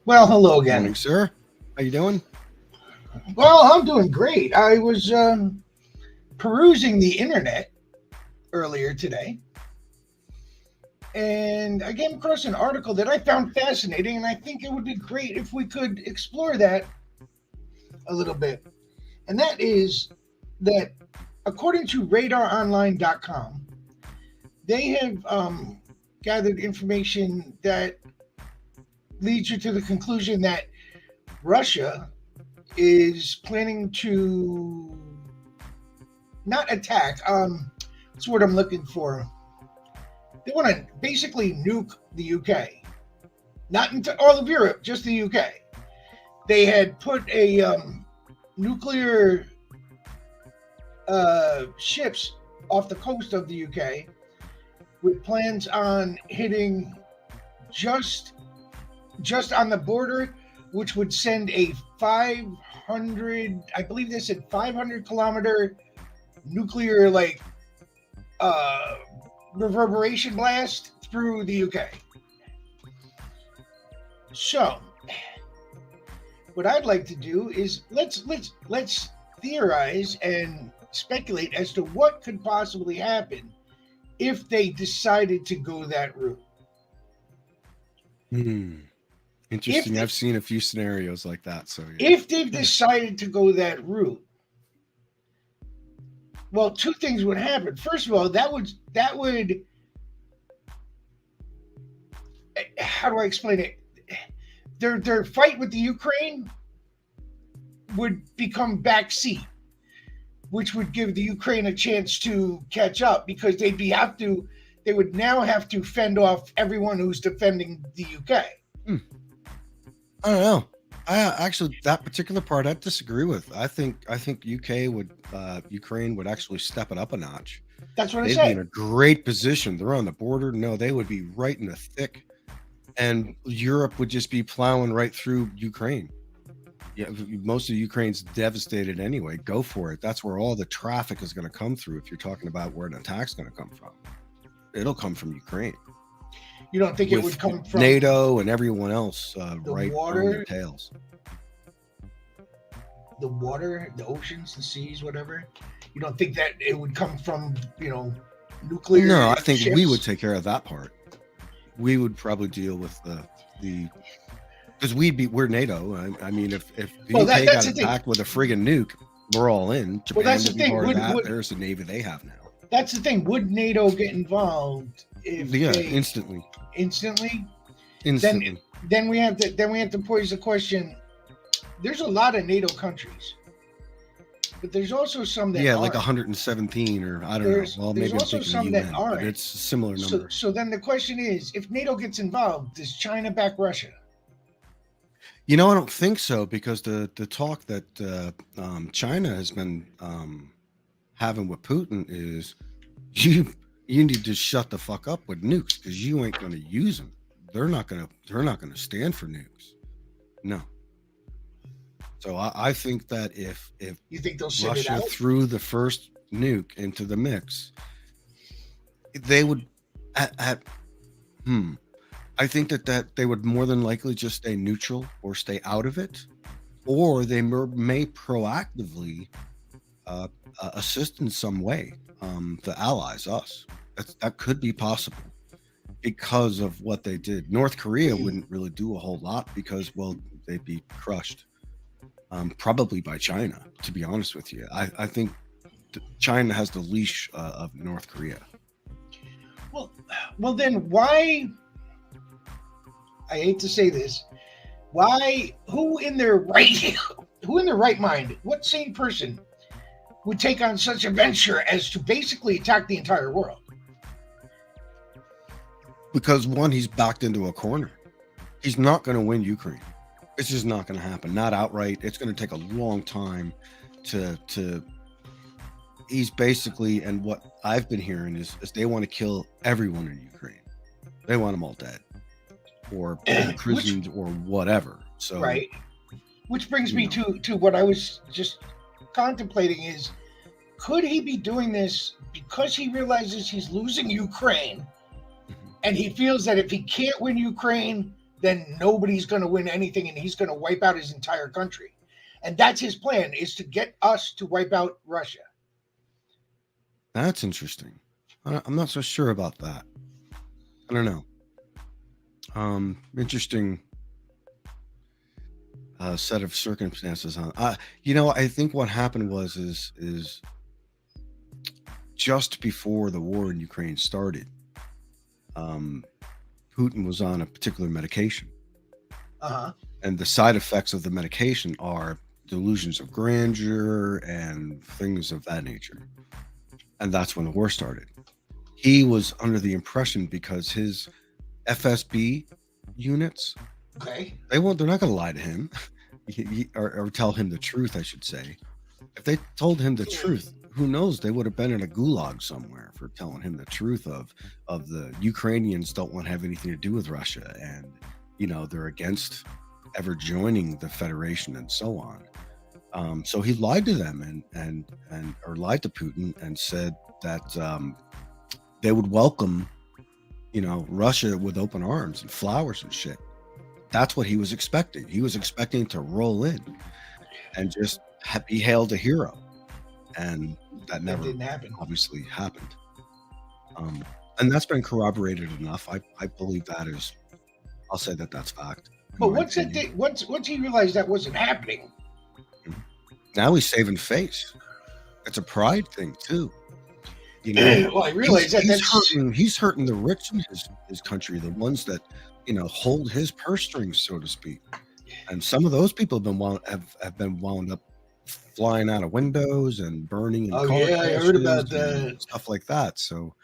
Well, hello again. Morning, sir. How you doing? Well, I'm doing great. I was perusing the internet earlier today, and I came across an article that I found fascinating, and I think it would be great if we could explore that a little bit. And that is that, according to RadarOnline.com, they have gathered information that leads you to the conclusion that Russia is planning to not attack. That's what I'm looking for. They want to basically nuke the UK, not into all of Europe, just the UK. They had put a nuclear ships off the coast of the UK with plans on hitting just just on the border, which would send a 500, I believe they said 500-kilometer nuclear uh, reverberation blast through the UK. So, what I'd like to do is let's theorize and speculate as to what could possibly happen if they decided to go that route. Hmm. If Interesting. they, I've seen a few scenarios like that. So if they've decided to go that route, well, two things would happen. First of all, that would how do I explain it? Their fight with the Ukraine would become backseat, which would give the Ukraine a chance to catch up because they would now have to fend off everyone who's defending the UK. Hmm. I don't know. I actually that particular part I disagree with. I think Ukraine would actually step it up a notch. That's what I They'd be in said. a great position. They're on the border. No, they would be right in the thick, and Europe would just be plowing right through Ukraine. Yeah, most of Ukraine's devastated anyway. Go for it. That's where all the traffic is going to come through. If you're talking about where an attack's going to come from, it'll come from Ukraine You don't think it would with come from NATO and everyone else the right on their water, tails. the oceans, the seas, whatever? You don't think that it would come from nuclear No, I think we would ships? take care of that part. We would probably deal with the because we're NATO. I mean, if the Well, UK that's got the thing. attacked with a friggin' nuke, we're all in. Well, Japan that's the would be thing. part of Would that. would There's the navy they have now. that's the thing? Would NATO get involved if Yeah, they instantly, instantly? Then instantly. then we have to pose the question. There's a lot of NATO countries, but there's also some that Yeah, like aren't. 117 or I don't know. Well, There's maybe I'm also thinking some the that UN, but aren't. it's a similar So number. so then the question is, if NATO gets involved, does China back Russia? I don't think so because the talk that China has been having with Putin is you you need to shut the fuck up with nukes because you ain't going to use them. They're not going to stand for nukes. No. So I think that if You think they'll sit it Russia out? threw the first nuke into the mix, they would at hmm. I think that they would more than likely just stay neutral or stay out of it, or they may proactively uh, assist in some way the allies, us. That could be possible because of what they did. North Korea wouldn't really do a whole lot because, well, they'd be crushed probably by China, to be honest with you. I think China has the leash of North Korea. Well, well then why? I hate to say this. Why? Who in their right? Who in their right mind? What sane person would take on such a venture as to basically attack the entire world? Because one, he's backed into a corner. He's not going to win Ukraine. It's just not going to happen. Not outright. It's going to take a long time to. He's basically, and what I've been hearing is they want to kill everyone in Ukraine. They want them all dead, or Which imprisoned, or whatever. So right? Which brings you me know, to what I was just contemplating is could he be doing this because he realizes he's losing Ukraine mhm. and he feels that if he can't win Ukraine, then nobody's going to win anything, and he's going to wipe out his entire country. And that's his plan, is to get us to wipe out Russia. That's interesting. I'm not so sure about that. I don't know. Interesting set of circumstances. I think what happened is just before the war in Ukraine started, Putin was on a particular medication, and the side effects of the medication are delusions of grandeur and things of that nature. And that's when the war started. He was under the impression, because his FSB units, Okay. they're not going to lie to him or tell him the truth, I should say. If they told him the truth, who knows, they would have been in a gulag somewhere for telling him the truth of the Ukrainians don't want to have anything to do with Russia, and they're against ever joining the Federation and so on. So he lied to them or lied to Putin and said that they would welcome Russia with open arms and flowers and shit. That's what he was expecting. He was expecting to roll in and just be hailed a hero, and that never didn't happen. obviously happened. And that's been corroborated enough. I believe that is. I'll say that's fact. But once he realized that wasn't happening, now he's saving face. It's a pride thing too. Well, I realize he's hurting the rich in his country, the ones that hold his purse strings, so to speak. And some of those people have been wound up flying out of windows and burning in car I heard about that. Stuff like that. So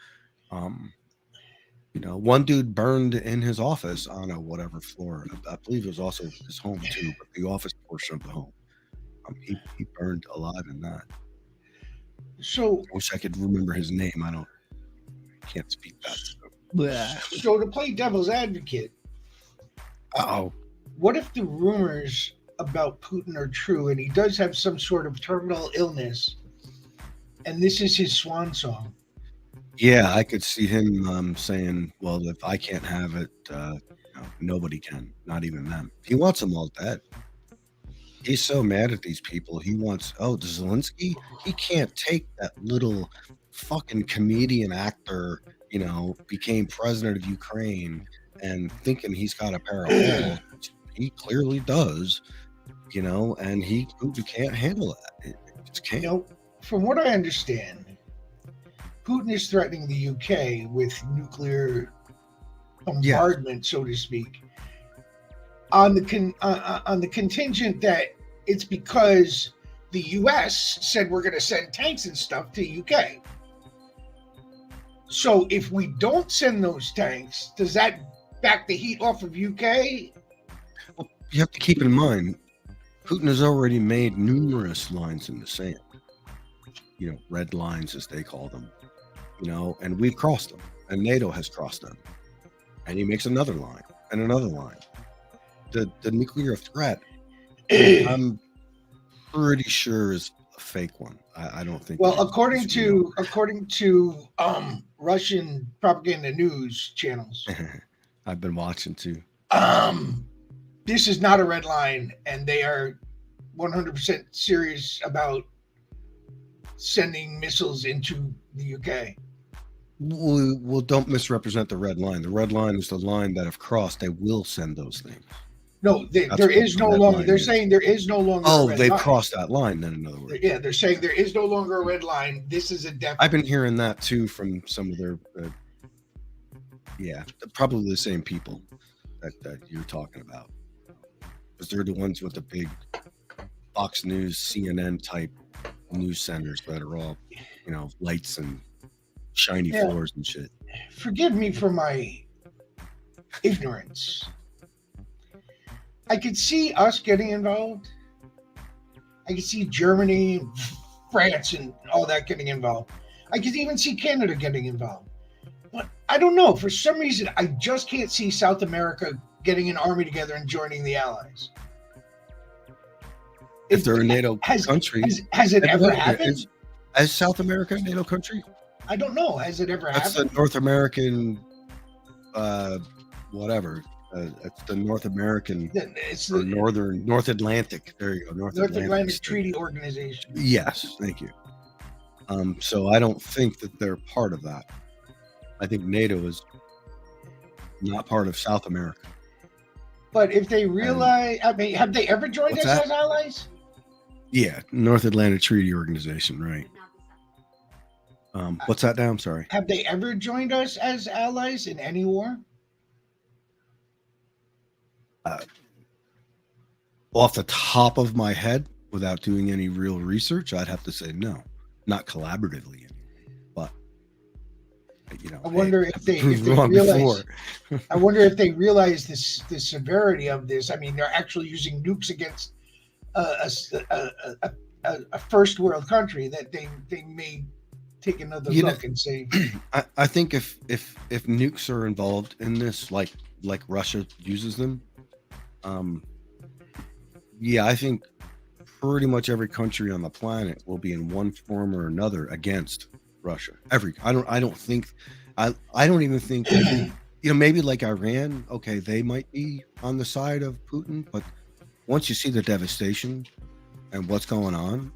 one dude burned in his office on a whatever floor. I believe it was also his home too, but the office portion of the home. He burned alive in that. So I wish I could remember his name. Can't speak that. So to play devil's advocate, what if the rumors about Putin are true, and he does have some sort of terminal illness, and this is his swan song? Yeah, I could see him saying, "Well, if I can't have it, nobody can, not even them." He wants them all dead. He's so mad at these people. He wants, Zelensky, he can't take that little fucking comedian actor, became president of Ukraine and thinking he's got a pair of balls. He clearly does, and he can't handle that. It just can't. From what I understand, Putin is threatening the UK with nuclear bombardment, so to speak, on the contingent that it's because the US said we're going to send tanks and stuff to UK. So if we don't send those tanks, does that back the heat off of UK? Well, you have to keep in mind, Putin has already made numerous lines in the sand. Red lines, as they call them. And we've crossed them, and NATO has crossed them. And he makes another line and another line. The nuclear threat, I'm pretty sure, is a fake one. I don't think. Well, according to Russian propaganda news channels, I've been watching too. This is not a red line, and they are 100% serious about sending missiles into the UK. Well, don't misrepresent the red line. The red line is the line that, if crossed, they will send those things. No, there is no longer. They're saying there is no longer. Oh, they've crossed that line. Then, in other words, yeah, they're saying there is no longer a red line. This is a definite. I've been hearing that too from some of their, probably the same people that you're talking about, because they're the ones with the big Fox News, CNN type news centers that are all, lights and shiny floors and shit. Forgive me for my ignorance. I could see us getting involved. I could see Germany, France, and all that getting involved. I could even see Canada getting involved. But I don't know. For some reason, I just can't see South America getting an army together and joining the Allies. If they're a NATO country. Has it ever happened? As South America a NATO country? I don't know. Has it ever happened? That's the North American, whatever. It's the North American It's or the North Atlantic. There you go, North Atlantic Atlantic State. Treaty Organization. Yes, thank you. So I don't think that they're part of that. I think NATO is not part of South America. But if they realize, I mean, have they ever joined What's us that? as allies? Yeah, North Atlantic Treaty Organization, right? What's that now? I'm sorry. Have they ever joined us as allies in any war? Off the top of my head, without doing any real research, I'd have to say no, not collaboratively. But you know, I wonder if they wrong realize. before. I wonder if they realize the severity of this. I mean, they're actually using nukes against a first world country that they may take another look and say. I think if nukes are involved in this, like Russia uses them, yeah, I think pretty much every country on the planet will be in one form or another against Russia. I don't even think maybe like Iran, okay, they might be on the side of Putin, but once you see the devastation and what's going on,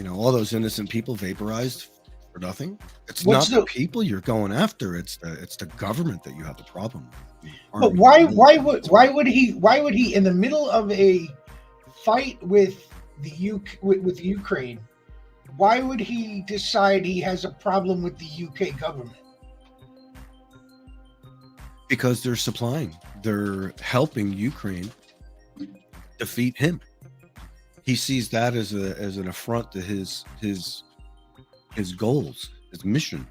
all those innocent people vaporized for nothing. It's not the people you're going after, it's the government that you have the problem with. But why would he in the middle of a fight with with Ukraine, why would he decide he has a problem with the UK government? Because they're helping Ukraine defeat him. He sees that as an affront to his goals, his mission.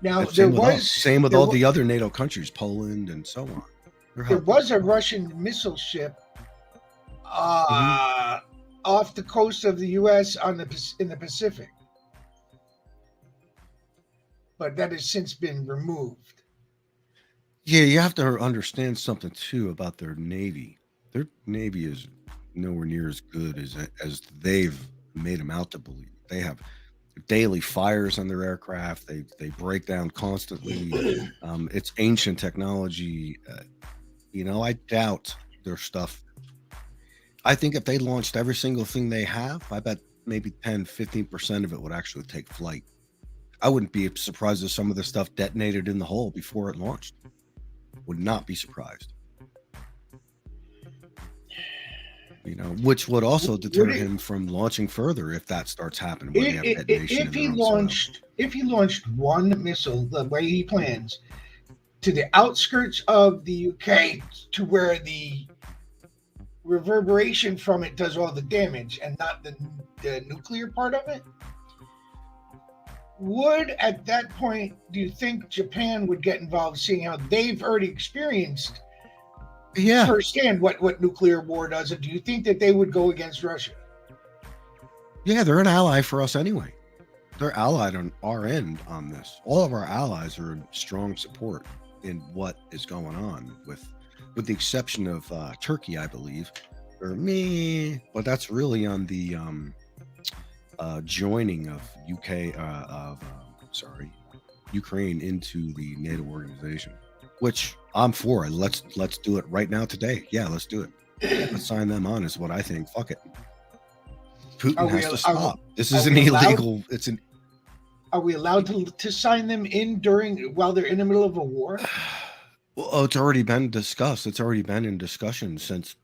Now same with all the other NATO countries, Poland and so on. There was a Russian missile ship off the coast of the U.S. in the Pacific, but that has since been removed. Yeah, you have to understand something too about their Navy. Their Navy is nowhere near as good as they've made them out to believe. They have daily fires on their aircraft. They break down constantly. It's ancient technology. I doubt their stuff. I think if they launched every single thing they have, I bet maybe 10-15% of it would actually take flight. I wouldn't be surprised if some of the stuff detonated in the hole before it launched. Would not be surprised. Which would also deter him from launching further if that starts happening. If he launched one missile the way he plans to the outskirts of the UK to where the reverberation from it does all the damage and not the nuclear part of it, would at that point, do you think Japan would get involved, seeing how they've already experienced firsthand what nuclear war does? And do you think that they would go against Russia? Yeah, they're an ally for us anyway. They're allied on our end on this. All of our allies are in strong support in what is going on, with the exception of Turkey, I believe, or me. But that's really on the joining of Ukraine into the NATO organization, which I'm for. Let's do it right now today. Yeah, let's do it. Let's sign them on is what I think. Fuck it. Putin has to stop. This is an illegal. Are we allowed to sign them in while they're in the middle of a war? Well, it's already been discussed. It's already been in discussion since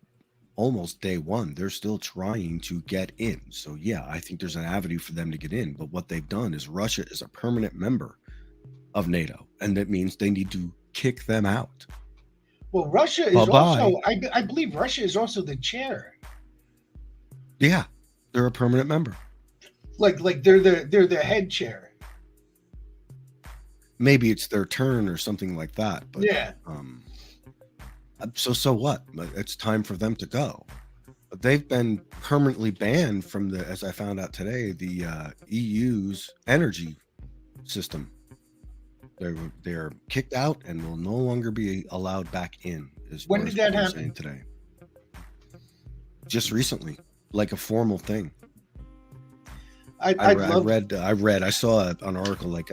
almost day one. They're still trying to get in. So yeah, I think there's an avenue for them to get in. But what they've done is Russia is a permanent member of NATO, and that means they need to kick them out. Well, Russia is also, I believe Russia is also the chair. Yeah, they're a permanent member. Like they're the head chair. Maybe it's their turn or something like that. But yeah. So what? It's time for them to go. They've been permanently banned from as I found out today, the EU's energy system. They're kicked out and will no longer be allowed back in. When did that happen? Today? Just recently, like a formal thing. I saw an article like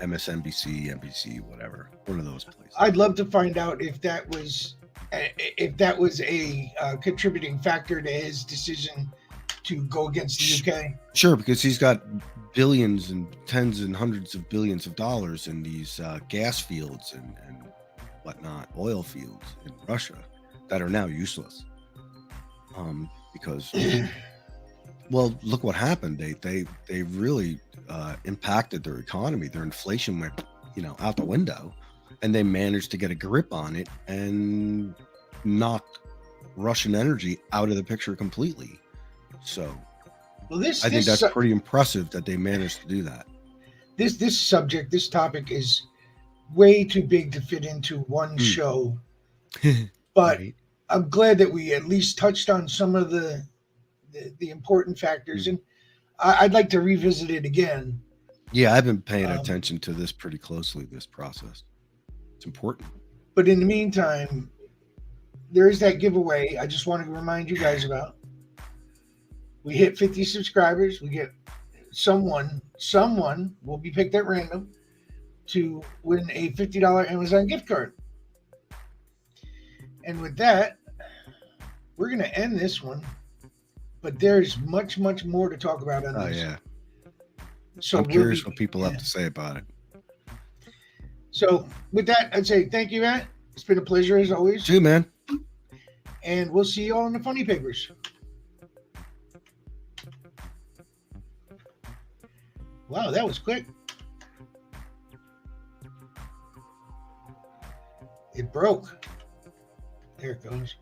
MSNBC, NBC, whatever, one of those places. I'd love to find out if that was a contributing factor to his decision to go against the UK. Sure, because he's got billions and tens and hundreds of billions of dollars in these gas fields and whatnot, oil fields in Russia that are now useless. Because, well, look what happened. They really impacted their economy. Their inflation went, out the window, and they managed to get a grip on it and knock Russian energy out of the picture completely. So, well, I think that's pretty impressive that they managed to do that. This topic is way too big to fit into one show, but Right. I'm glad that we at least touched on some of the important factors, and I'd like to revisit it again. Yeah, I've been paying attention to this pretty closely, this process. It's important. But in the meantime, there is that giveaway I just wanted to remind you guys about. We hit 50 subscribers. We get someone will be picked at random to win a $50 Amazon gift card. And with that, we're going to end this one. But there's much, much more to talk about on this. Oh, yeah. So I'm curious what people have to say about it. So with that, I'd say thank you, Matt. It's been a pleasure as always. See you, man. And we'll see you all in the funny papers. Wow, that was quick. It broke. There it goes.